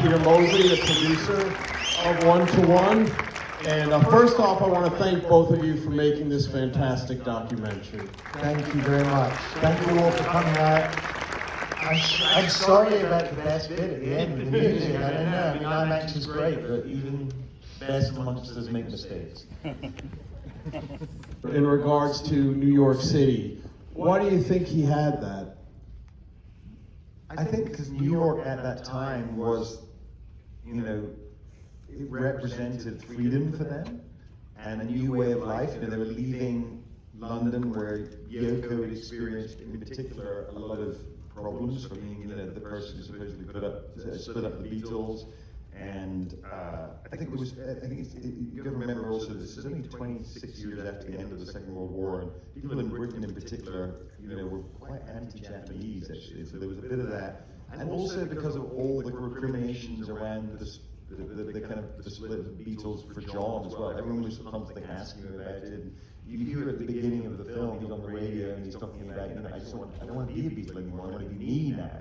Peter Mosley, the producer of One to One. And first off, I want to thank both of you for making this fantastic documentary. Thank you very much. Thank you all for coming out. I'm sorry about the best bit at the end with the music. I don't know. I mean, IMAX is great, but even best monsters make mistakes. In regards to New York City, why do you think he had that? I think because New York at that time was, you know, it represented freedom for them and a new way of life. You know, they were leaving London, where Yoko had experienced, in particular, a lot of problems from being, you know, the person who supposedly split up the Beatles. And I think it was, you got to remember also, this is only 26 years after the end of the Second World War, and people in Britain in particular, you know, were quite anti-Japanese actually, so there was a bit of that. And also because of all the recriminations around the kind of the split of the Beatles for John as well. Everyone was constantly asking him about it. And you hear at the beginning of the film, he's on the radio and he's talking about, you know, I don't want to be a Beatle anymore, I want to be me now.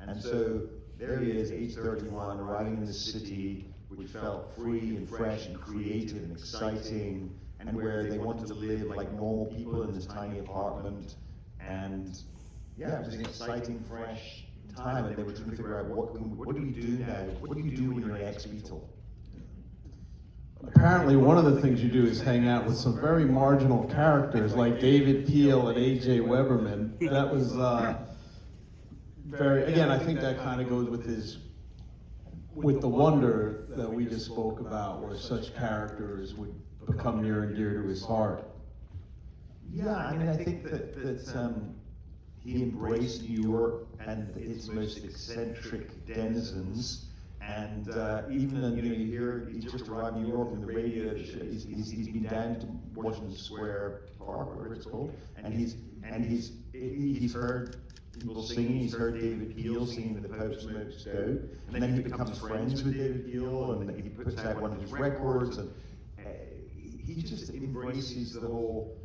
And so there he is, age 31, arriving in this city which felt free and fresh and creative and exciting, and where they wanted to live like normal people in this tiny apartment. And yeah, it was an exciting, fresh time, and they were trying to figure out what do we do now? What do you do when you're an ex-Beatle? Apparently, one of the things you do is hang out with some very marginal characters like David Peel and A.J. Weberman. That was very, again, I think that kind of goes with the wonder that we just spoke about, where such characters would become near and dear to his heart. Yeah, I mean, I think that he embraced New York and its most eccentric denizens. And even, you know, you hear he's just arrived in New York, and the radio, he's been down to Washington Square Park, whatever it's called, and he's heard people singing. He's heard David Peel singing "The Pope Smokes Dope," and then he becomes friends with David Peel, and he puts out one of his records, and he just embraces the whole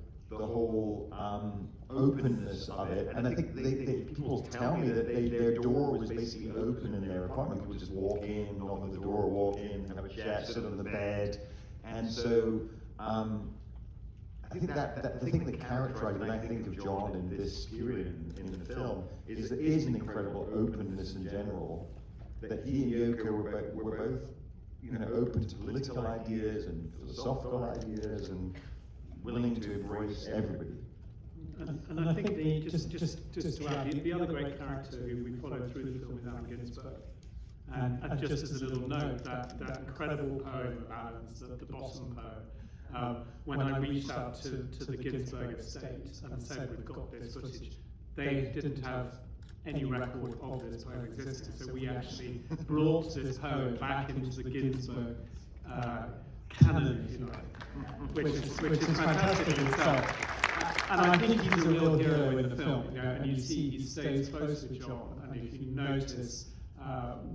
openness of it. And I think people tell me that their door was basically open in their apartment. People just walk in, knock on the door, walk in, have a chat, sit on the bed. And so I think that the thing that characterized when I think of John in this period in the film is there is an incredible openness in general, that he and Yoko were both, you know, open to political ideas and philosophical ideas and willing to embrace everybody. And I think just to add, the other great character who we followed through the film is Allen Ginsberg. And just as a little note, that incredible poem of Allen's, the Bottom poem, when I reached out to the Ginsberg estate and said, we've got this footage, they didn't have any record of this poem existing. So we actually brought this poem back into the Ginsberg canon, if you like, which is fantastic in itself. And I think he's a real hero in the film, you know, and you see he stays close with John, and if you notice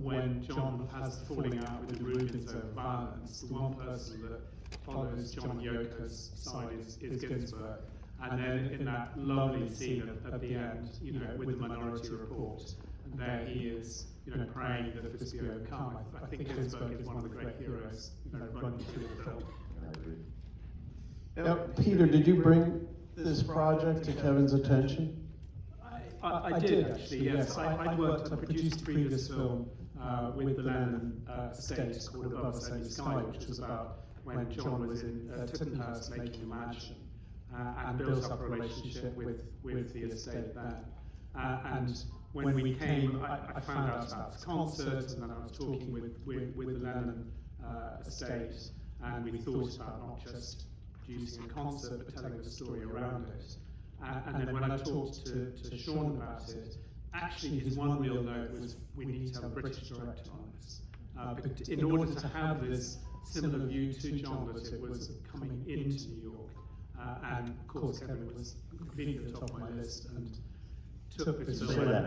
when John has the falling out with the Rubens over violence, the one person that follows John and Yoko's side is Ginsberg. And then in that lovely scene at the end, you know, with the Minority Report, and there he is, you know, praying that this be overcome. I think Ginsberg is one of the great heroes, you know, running through the film. Now, Peter, did you bring this project to Kevin's attention? I did actually, yes. I produced a previous film with the Lennon estate called Above the Semi Sky, which was about when John was in Tittenhurst making a mansion, and built up a relationship with the estate then. And when we came, I found out about this concert, and then I was talking with the Lennon estate, and we thought about not just producing a concert, but telling the story around it. And then when I talked to Sean about it, actually his one real note was, we need to have a British director on this. But in order to have this similar view to John, that it was coming into New York. And of course Kevin was completely at the top of my list, and took this Say that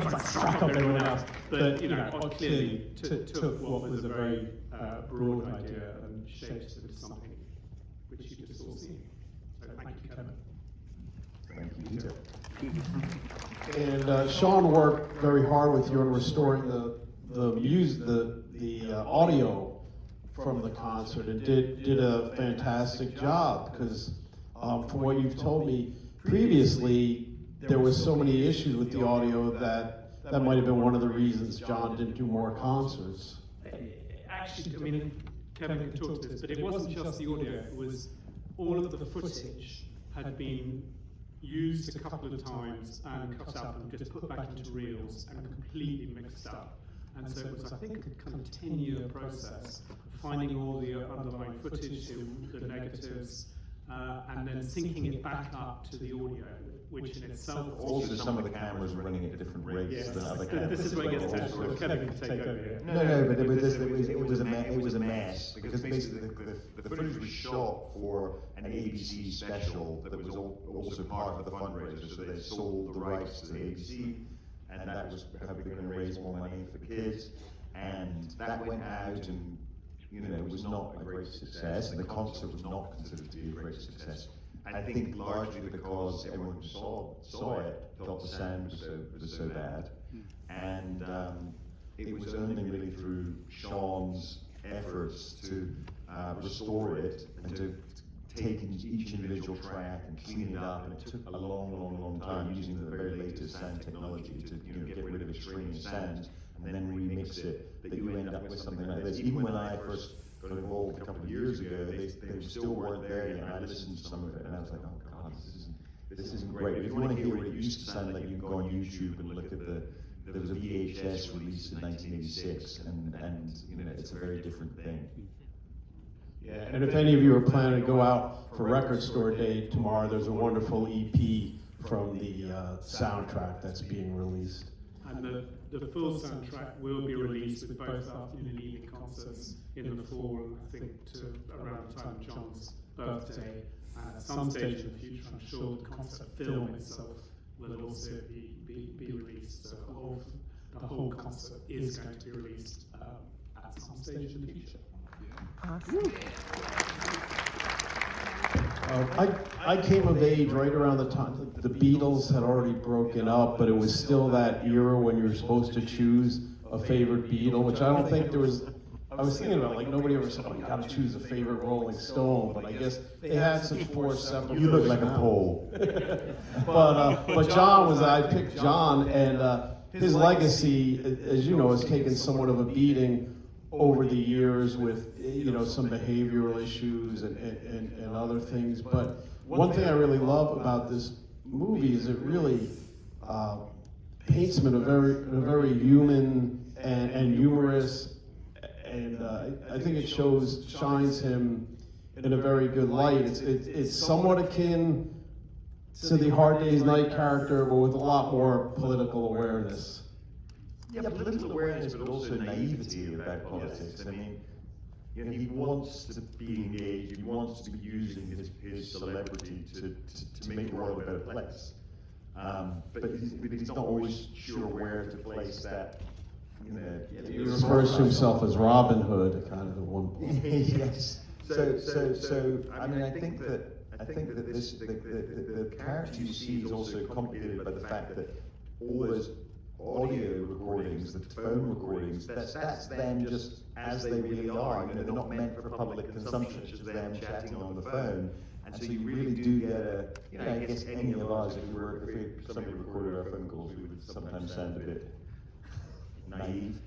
now. Struck up everyone else. But you know, clearly took what was a very broad idea and shaped it into something which you just all seen. So thank you, Kevin. Thank you, Peter. And Sean worked very hard with you on restoring the music, the audio from the concert, and did a fantastic job, because from what you've told me previously, there was so many issues with the audio that might have been one of the reasons John didn't do more concerts. Actually, I mean, Kevin can talk to this, but it wasn't just the audio, it was all of the footage had been used a couple of times and cut up and just put back into reels and completely mixed up. And so it was, I think, a kind of 10-year process of finding all the underlying footage, the negatives, and then syncing it back up to the audio, which in itself... Also, some of the cameras were running at different rates than other cameras. This is where it gets technical. Kevin can take over here. No, but it was a mess, because basically the footage was shot for an ABC special that was also part of the fundraiser, so they sold the rights to the ABC, and that was how we were going to raise more money for kids, and that went out, and it was not a great success, and the concert was not considered to be a great success. I think largely because everyone who saw it thought the sound was so bad, and it was only really through Sean's efforts to restore it and to take each individual track and clean it up, and it took a long time using the very latest sound technology to get rid of extraneous sounds and then remix it, that you end up with something like this. Even when I first got involved a couple of years ago, they still weren't there yet, and I listened to some of it and I was like, oh God, this isn't great. But if you want to hear what it used to sound like, you can go on YouTube and look at there was a VHS release in 1986, and it's a very different thing. Yeah, and if any of you are planning to go out for Record Store Day tomorrow, there's a wonderful EP from the soundtrack that's being released. And the full soundtrack will be released with both afternoon and evening concerts in the fall, I think, to around the time of John's birthday. At some stage in the future, I'm sure the concert film itself will also be released. So the whole concert is going to be released at some stage in the future. Awesome. I came of age right around the time the Beatles had already broken up, but it was still that era when you were supposed to choose a favorite Beatle, which I don't think there was. I was thinking about, like, nobody ever said, oh, you gotta choose a favorite Rolling Stone, but I guess they had such four separate. You look like a pole. But John I picked John, and his legacy, as you know, has taken somewhat of a beating over the years with some behavioral issues and other things. But one thing I really love about this movie is it really paints him in a very human and humorous, and I think it shines him in a very good light. It's somewhat akin to the Hard Day's Night character, but with a lot more political awareness. Yeah, political awareness, but also naivety about politics. I mean, he wants to be engaged. He wants to be using his celebrity to make the world a better place. But he's not always sure where to place that. He refers to himself as Robin Hood, kind of at one point. Yes. So I mean, I think that this the character you see is also complicated by the fact that all those audio recordings, the phone recordings, that's them just as they really are. They're not meant for public consumption. It's just them chatting on the phone. And so you really do get I guess any of us, if somebody recorded our phone calls, we would sometimes sound a bit naive.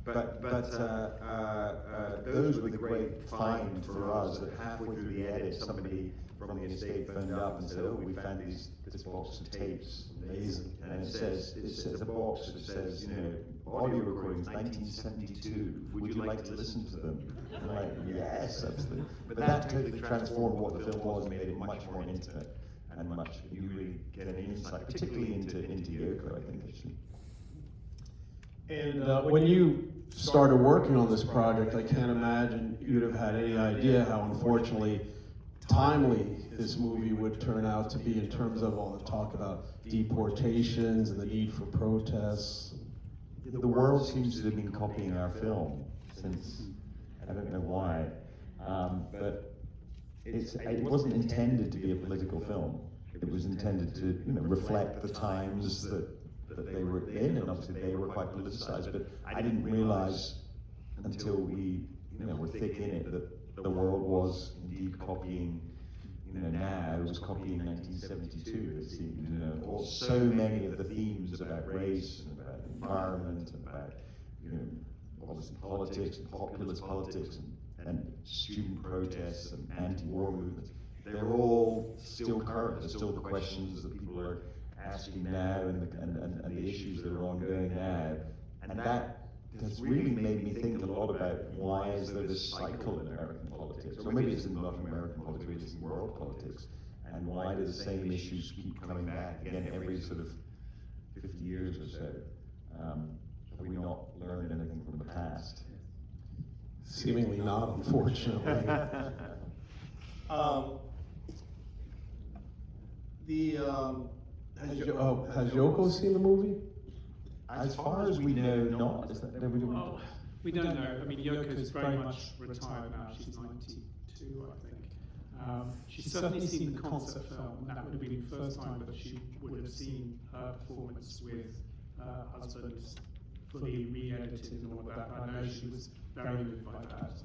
But those were the great find for us, that halfway through the edit, somebody from the estate phoned up and said, oh, we found this box of tapes, amazing. And it says a box that says, audio recordings, 1972, would you like to listen to them? And I'm like, yes, absolutely. But that totally transformed what the film was and made it much more intimate, and you really get an insight, particularly into Yoko, I think, actually. And when you started working on this project, I can't imagine you'd have had any idea how unfortunately timely this movie would turn out to be in terms of all the talk about deportations and the need for protests. The world seems to have been copying our film since, I don't know why, but it wasn't intended to be a political film. it was intended to, reflect the times that they were in, and obviously they were quite politicized. But I didn't realize until we, were thick in it, that the world was indeed copying. Now it was copying 1972. It seemed, so many of the themes about race and about environment and about, obviously politics and populist politics and student protests and anti-war movements. They're all still current. They're still the questions that people are asking now, and the issues that are ongoing now. And that has really made me think a lot about why is there this cycle in American politics, or maybe it's not American politics, maybe it's in world politics, and why do the same issues keep coming back again every sort of 50 years or so? Have we not learned anything from the past? Seemingly not, unfortunately. Has Yoko seen the movie? As far as we know, not. Is that, Well, we don't know. I mean, Yoko's very much retired now. She's 92, I think. She's certainly seen the concept film, and that would have been the first time that she would have seen her performance with her husband fully re-edited and all of that. I know she was very moved by that.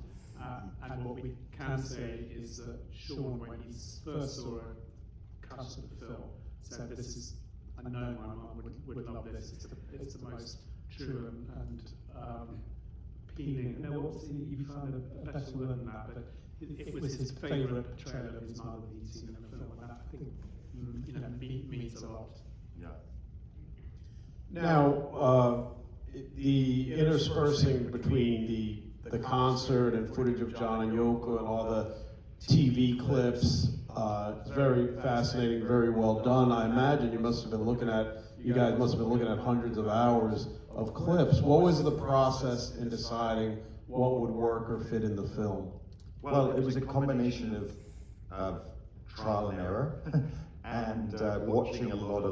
And what we can say is that Sean, when he first saw a cut of the film, said, "This is, I know my mum would love this. It's the most true and appealing." No, you found a better word than that, but it was his favourite portrayal of his mother that he'd seen in the film, and that, I think, means a lot. Yeah. Now, the interspersing between the concert and footage of John and Yoko and all the TV clips, it's very fascinating, very well done. I imagine you guys must have been looking at hundreds of hours of clips. What was the process in deciding what would work or fit in the film? Well, it was a combination of trial and error, and watching a lot,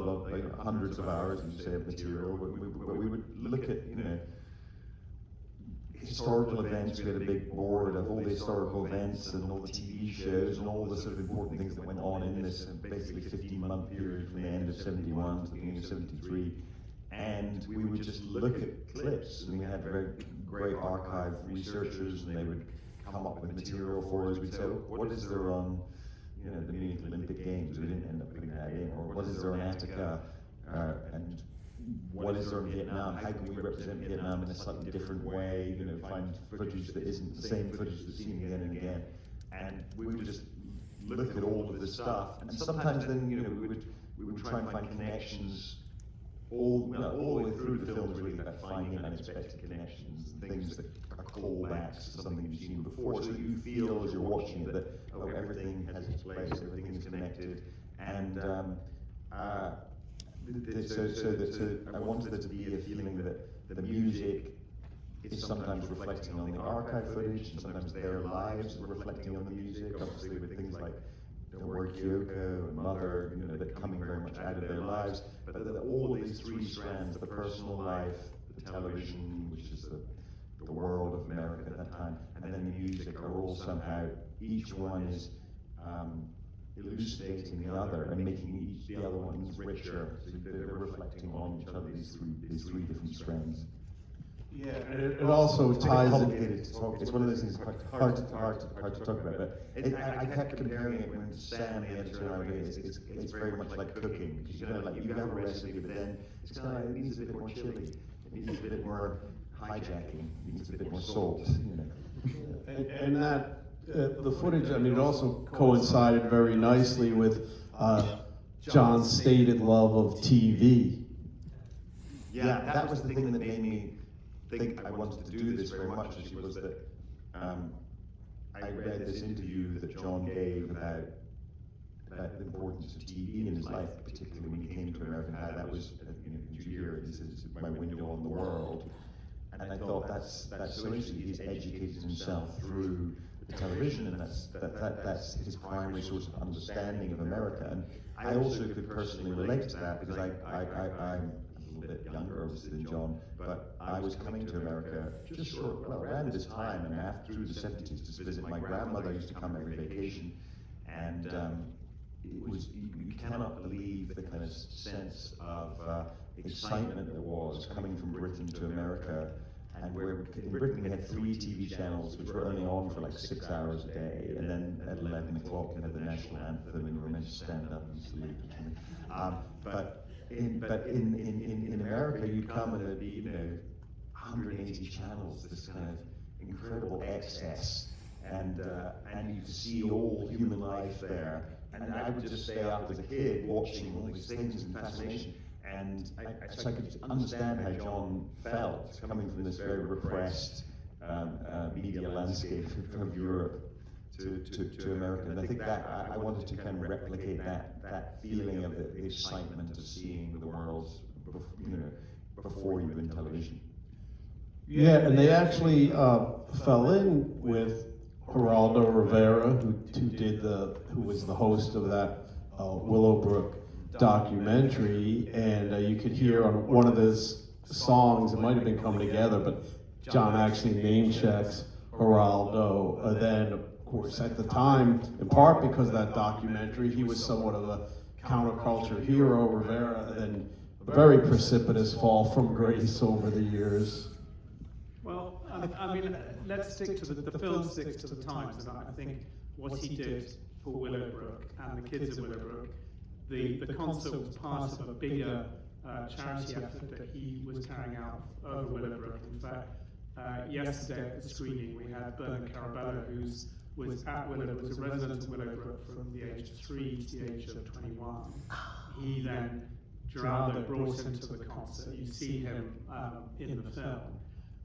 hundreds of hours, as you say, of material. But we would look at, historical events. We had a big board of all the historical events and all the TV shows and all the sort of important things that went on in this basically 15-month period from the end of 71 to the beginning of 73. And we would just look at clips, and we had very great archive researchers, and they would come up with material for us. We'd say, what is there on, the Munich Olympic Games? We didn't end up putting that in. Or what is there on Attica? And what is there in Vietnam? How can we represent Vietnam in a slightly different way? Find footage that isn't the same footage that's seen again and again. And we would just look at all of this stuff, and sometimes then we would try and find connections. All the way through the film is really about finding unexpected connections and things that are callbacks to something you've seen before, so that you feel as you're watching it that everything has its place, everything is connected, and so I wanted there to be a feeling that the music is sometimes reflecting on the archive footage, and sometimes their lives are reflecting on the music, obviously with things like the word Yoko and Mother, that coming very much out of their lives, but that all of these three strands, the personal life, the television, which is the world of America at that time, and then the music are all somehow, each one is elucidating the other and making the other ones richer. So they're reflecting on each other, these three different strands. Yeah, and it also ties complicated to talk. It's one of those things quite hard to talk about. But I kept comparing it when Sam, the editor, and I made it. It's very much like cooking, because you have a recipe, but then it's it needs a bit more chili, it needs a bit more hijacking, it needs a bit more salt. And that the footage, it also coincided very nicely with John's stated love of TV. Yeah, that was the thing that made me think I wanted to do this very much, actually, was that I read this interview that John gave about the importance of TV in his life, particularly when he came to America, and how that was, here, this is my window on the world. And I thought that's so interesting. He's educated himself through the television, and that's his primary source of understanding of America. And I also could personally relate to that, because I'm a little bit younger, obviously, than John, but I was coming to America just around this time, and through the 70s, to visit my grandmother. Used to come every vacation, and you cannot believe the kind of sense of excitement there was coming from Britain to America. And where in Britain we had 3 TV channels which were only on for like 6 hours a day, and then at 11 o'clock you had the national anthem and you were meant to stand up and salute or something. But in America you'd come and there'd be 180 channels, this kind of incredible excess, and you could see all human life there. And I would just stay up as a kid watching all these things in fascination. And so I could understand how John felt coming from this very repressed media landscape of Europe to America. And I think that I wanted to kind of replicate that feeling of the excitement of seeing the world, before you were in television. Yeah, and they actually fell in with Geraldo Rivera, who was the host of that Willowbrook documentary, and you could hear on one of his songs, it might have been Come Together, but John actually name checks Geraldo. Then, of course, at the time, in part because of that documentary, he was somewhat of a counterculture hero, Rivera, and a very precipitous fall from grace over the years. Well, I mean, let's stick to the film sticks to the times, and I think what he did for Willowbrook and the kids of Willowbrook, the concert was part of a bigger charity effort that he was carrying out over Willowbrook. In fact, yesterday at the screening we had Bernard Carabello, who was at Willowbrook, was a resident of Willowbrook from the age of 3 to the age of 21. He then, Geraldo brought him to the concert. You see him in the film.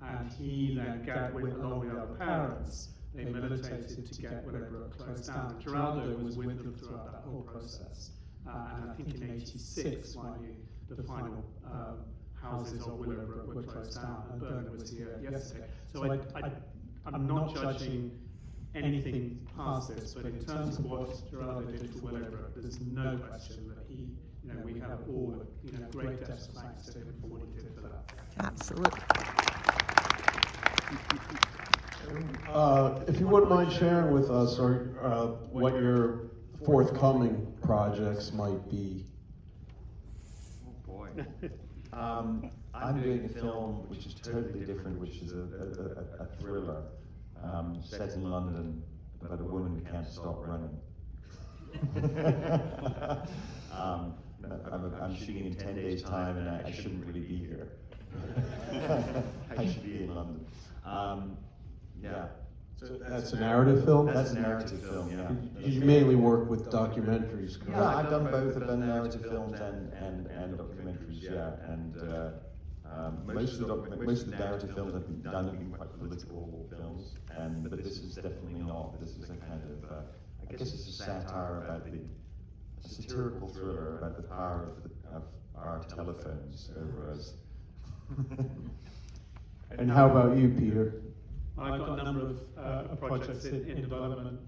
And he then, along with other parents, they militated to get Willowbrook closed down. And Geraldo was with them throughout that whole process. And I think in '86, the final houses of Willowbrook were closed down, and Bernard was here yesterday. So I'm not judging anything past this, but in terms of what Geraldo did for Willowbrook, there's no question that he, we have all, great debts of thanks to him for what he did for that. Absolutely. If you wouldn't mind sharing with us what your forthcoming projects might be. Oh boy. I'm doing a film which is totally different, which is a thriller set in London about a woman who can't stop running. I'm shooting in 10 days' time, and I shouldn't really be here. I should be in London. Yeah. So that's a narrative film? That's a narrative film, yeah. You mainly work with documentaries, correct? Yeah, I've done both. I've done narrative films and documentaries, yeah. And most of the narrative films I've done have been quite political films, but this is definitely not. This is a kind of, I guess it's a satire about a satirical thriller about the power of our telephones over us. And how about you, Peter? I've got a number of projects in development.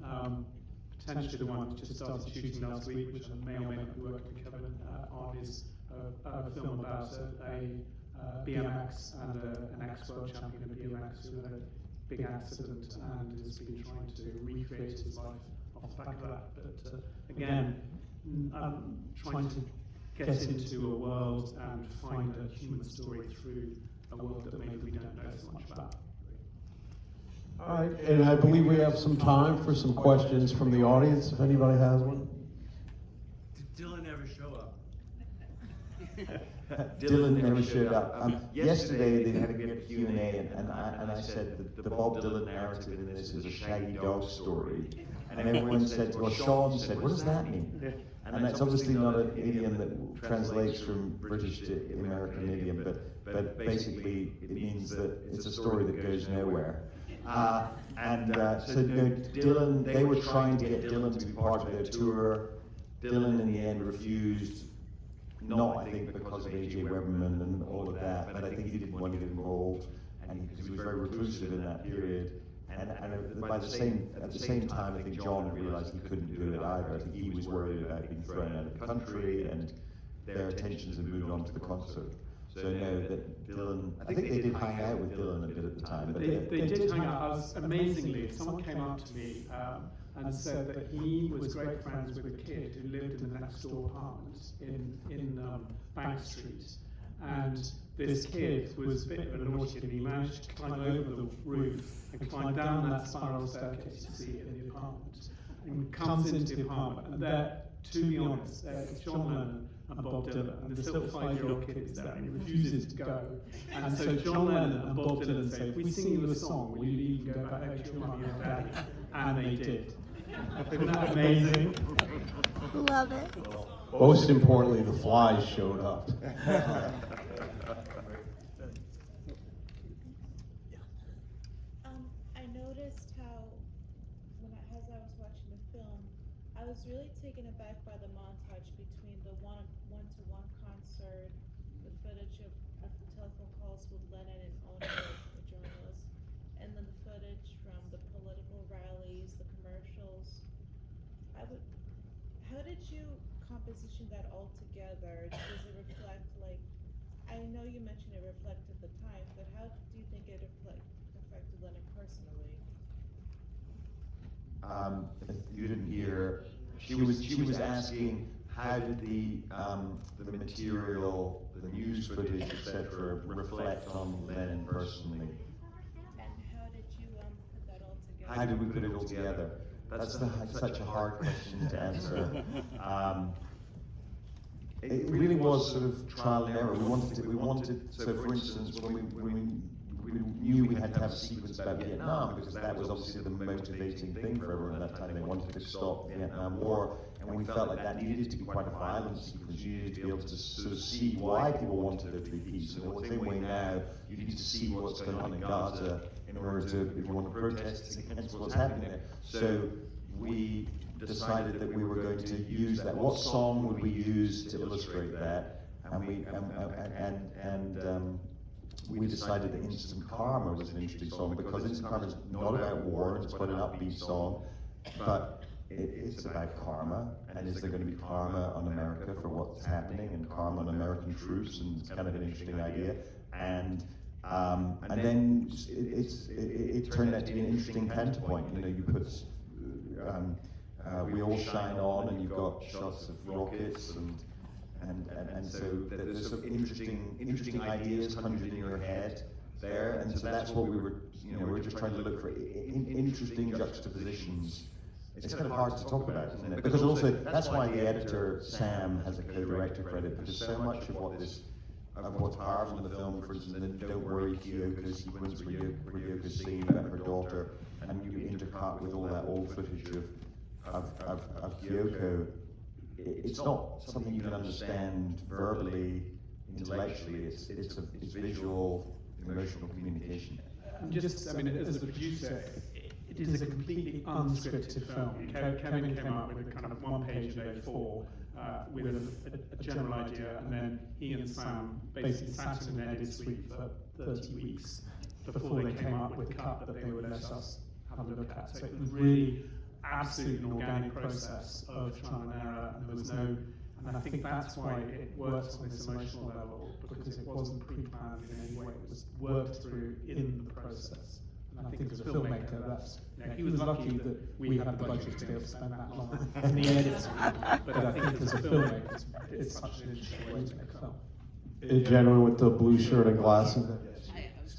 Potentially the one just started shooting last week, which I may or may not be working with Kevin on, is a film about a BMX and an ex-world champion of BMX who had a big accident and has been trying to recreate his life off the back of that. But again, I'm trying to get into a world and find a human story through a world that maybe we don't know so much about. All right, and I believe we have some time for some questions from the audience, if anybody has one. Did Dylan ever show up? Dylan never showed up. Yesterday they had a good Q&A, and I said that the Bob Dylan narrative in this is a shaggy dog story. And everyone said, well, Sean said, what does that mean? And that's obviously not an idiom that translates from British to American idiom, but basically it means that it's a story that goes nowhere. So Dylan, they were trying to get Dylan to be part of their tour. Dylan in the end refused, not I think because of A.J. Weberman and all of that, but I think he didn't want to get involved, and because he was very reclusive in that period. And at the same time, I think John realized he couldn't do it either. I think he was worried about being thrown out of the country, and their attentions had moved on to the concert. So that Dylan, I think they did hang out with Dylan a bit at the time. But they did hang out. Amazingly, someone came up to me and said that he was great friends with a kid who lived in the next door apartment in Bank Street. And this kid was a bit of a naughty kid. He managed to climb over the roof and climb down that spiral staircase you see in the apartment, and comes into the apartment. And there, to be honest, there's John Lennon and Bob Dylan, and this little 5-year-old kid is there, and he refuses to go. And so John Lennon and Bob Dylan say, if we sing you a song, will you leave and go back home to your mummy and daddy? And they did. Isn't that amazing? Love it. Most importantly, the flies showed up. I noticed how, as I was watching the film, I was really taken aback by the montage between the one-to-one concert, the footage of the telephone calls with Lennon and Ono, the journalist, and then the footage from the political rallies, the commercials. How did you composition that all together? Does it reflect, like, I know you mentioned it reflected the times, but how do you think it affected Lennon personally? If you didn't hear, she was asking how did the material, the news footage, etc., reflect on Lennon personally? And how did you put that all together? How did we put it all together? That's such a hard question to answer. It really was sort of trial and error. We wanted. So, for instance, when we knew we had to have a sequence about Vietnam, because that was obviously the motivating thing for everyone at that time. They wanted to stop the Vietnam War, and we felt like that needed to be quite a violent sequence. You needed to be able to sort of see why people wanted there to be peace. And in the same way now, you need to see what's going on in Gaza in order to, if you want to protest against what's happening there. So we decided that we were going to use that. What song would we use to illustrate that? And we decided that Instant Karma was an interesting song, because Instant Karma is not about war, it's quite an upbeat song, but it's about karma, and is there going to be karma on America for what's happening, and karma on American troops, and it's kind of an interesting idea. And then it turned out to be an interesting counterpoint. You know, you put We All Shine On, and you've got shots of rockets, and so there's some interesting ideas conjured in your head there, and so that's what we were just trying to look for interesting juxtapositions. It's kind of hard to talk about, isn't it? Because also that's why the editor Sam has a co-director credit, because so much of what's powerful in the film, for instance, the Don't Worry Kyoko sequence where Yoko's singing about her daughter, and you intercut with all that old footage of Kyoko. It's not something you can understand verbally, intellectually. It's visual, emotional communication. Just, I mean, as the producer, it is a completely unscripted film. Kevin came up with a kind of one-page A4 with a general idea, and then he and Sam basically sat in an edit suite for 30 weeks before they came up with the cut that they would let us have a look at. So it was really absolutely an organic process of trial and error, and there was no, and I think that's why it works on this emotional level, because it wasn't pre-planned in any way, it was worked through in the process. And I think as a filmmaker, that's, he was lucky that we had the budget to be able to spend that long in the edits, but I think as a filmmaker, it's such an interesting way to make a film. A gentleman with the blue shirt and glasses.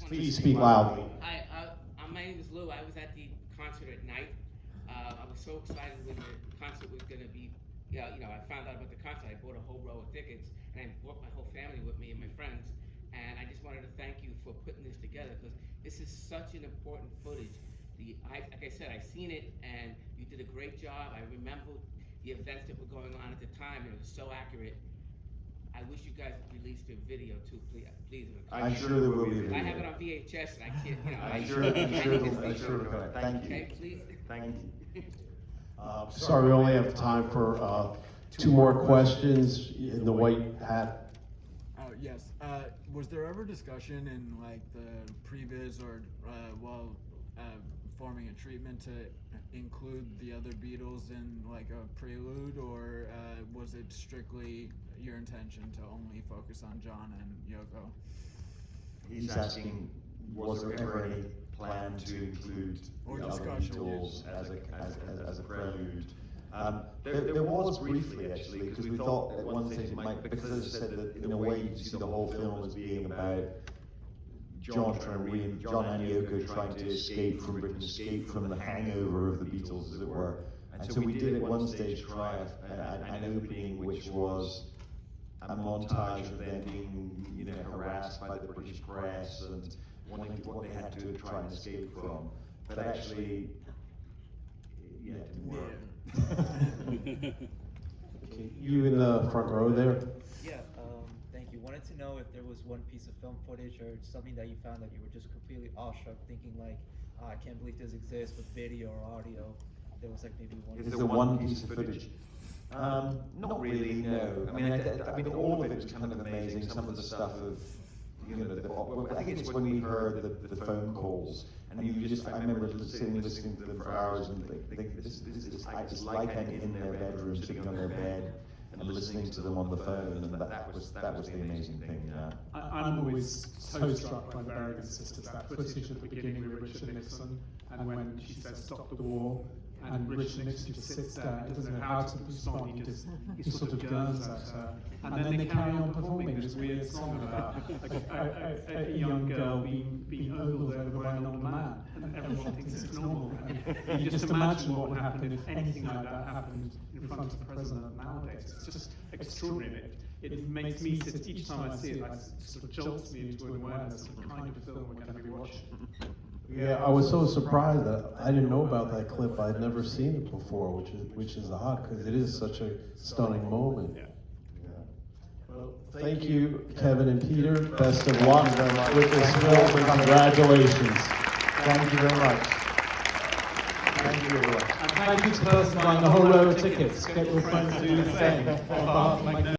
Please speak loudly. My name is Lou. I was at the concert at night. I was so excited when the concert was going to be, I found out about the concert. I bought a whole row of tickets, and I brought my whole family with me and my friends. And I just wanted to thank you for putting this together, because this is such an important footage. Like I said, I seen it, and you did a great job. I remember the events that were going on at the time, and it was so accurate. I wish you guys released a video too, please. I'm sure there will be a video. I have it on VHS, and I can't, I'm sure it'll come out. Thank you. Okay, please. Thank you. Sorry, we only have time for 2 more questions in the white hat. Yes. Was there ever discussion in like the previs or while forming a treatment to include the other Beatles in like a prelude, or was it strictly your intention to only focus on John and Yoko? He's asking, was there ever any planned to include Or the other discussion, Beatles as a prelude. There was briefly, actually, because we thought at one stage it might, because as I said, that in a way you see the whole film as being about John and Yoko trying to escape from Britain, escape from the hangover of the Beatles, as it were. And so we did at one stage try an opening which was a montage of them being, harassed by the British press and wanting what they had to try and escape from. But actually, it didn't work. Okay, you in the front row there. Yeah, thank you. Wanted to know if there was one piece of film footage or something that you found that you were just completely awestruck, thinking like, oh, I can't believe this exists with video or audio. There was like maybe one. Is there one piece of footage? Not really, no. I mean, all of it was kind of amazing. Some of the stuff of, I think it's when we heard the phone calls, and I remember sitting listening to them for hours and thinking, it's like I'm in their bedroom, sitting on their bed, and listening to them on the phone, and that was the amazing thing. I'm always so struck by the Berrigan sisters, that footage at the beginning with Richard Nixon, and when she says stop the war, and Richard Nixon just sits there, he doesn't know how to respond, he sort of gurns at her, and then they carry on performing this weird song about a young girl being ogled over by an old man, and everyone thinks it's normal. And you just imagine what would happen if anything like that happened in front of the president nowadays. It's just extraordinary. It makes me sit, each time I see it, it sort of jolts me into an awareness of the kind of film we're going to be watching. Yeah, I was so surprised that I didn't know about that clip. I'd never seen it before, which is odd because it is such a stunning moment. Yeah. Well, thank you, Kevin and Peter. Best of luck with this film, and congratulations. Thank you very much. Thank you, everyone. And thank you to the person buying the whole row of tickets. Get your friends to do the same. On behalf of MacDonald.